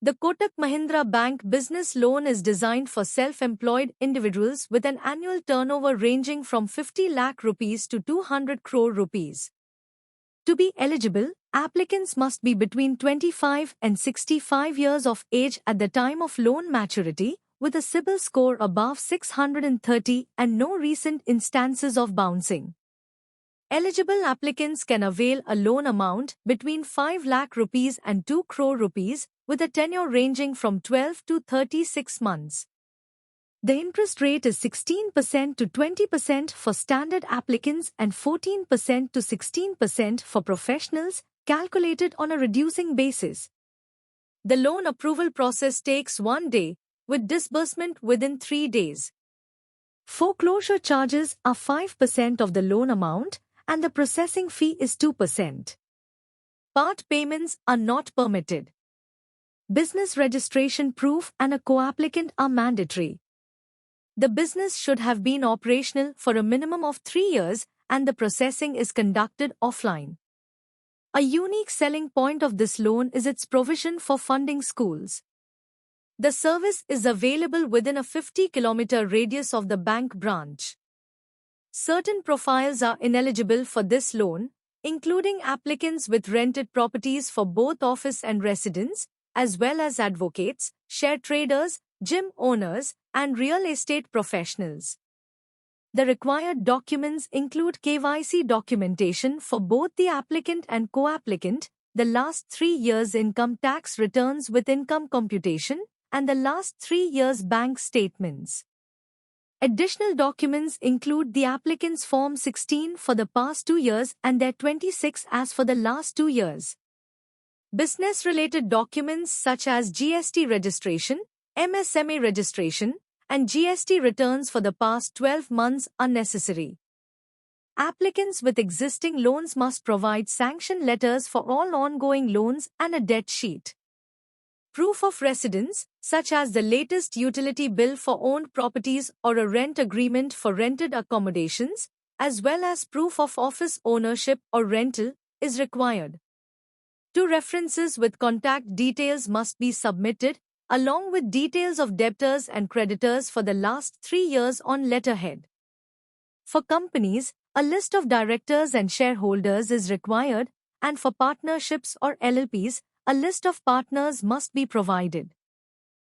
The Kotak Mahindra Bank business loan is designed for self-employed individuals with an annual turnover ranging from 50 lakh rupees to 200 crore rupees. To be eligible, applicants must be between 25 and 65 years of age at the time of loan maturity, with a CIBIL score above 630 and no recent instances of bouncing. Eligible applicants can avail a loan amount between 5 lakh rupees and 2 crore rupees, with a tenure ranging from 12 to 36 months. The interest rate is 16% to 20% for standard applicants and 14% to 16% for professionals, calculated on a reducing basis. The loan approval process takes 1 day, with disbursement within 3 days. Foreclosure charges are 5% of the loan amount, and the processing fee is 2%. Part payments are not permitted. Business registration proof and a co-applicant are mandatory. The business should have been operational for a minimum of 3 years, and the processing is conducted offline. A unique selling point of this loan is its provision for funding schools. The service is available within a 50-kilometer radius of the bank branch. Certain profiles are ineligible for this loan, including applicants with rented properties for both office and residence, as well as advocates, share traders, gym owners, and real estate professionals. The required documents include KYC documentation for both the applicant and co-applicant, the last 3 years' income tax returns with income computation, and the last 3 years' bank statements. Additional documents include the applicant's Form 16 for the past 2 years and their 26 as for the last 2 years. Business-related documents such as GST registration, MSME registration, and GST returns for the past 12 months are necessary. Applicants with existing loans must provide sanction letters for all ongoing loans and a debt sheet. Proof of residence, such as the latest utility bill for owned properties or a rent agreement for rented accommodations, as well as proof of office ownership or rental, is required. 2 references with contact details must be submitted, along with details of debtors and creditors for the last 3 years on letterhead. For companies, a list of directors and shareholders is required, and for partnerships or LLPs, a list of partners must be provided.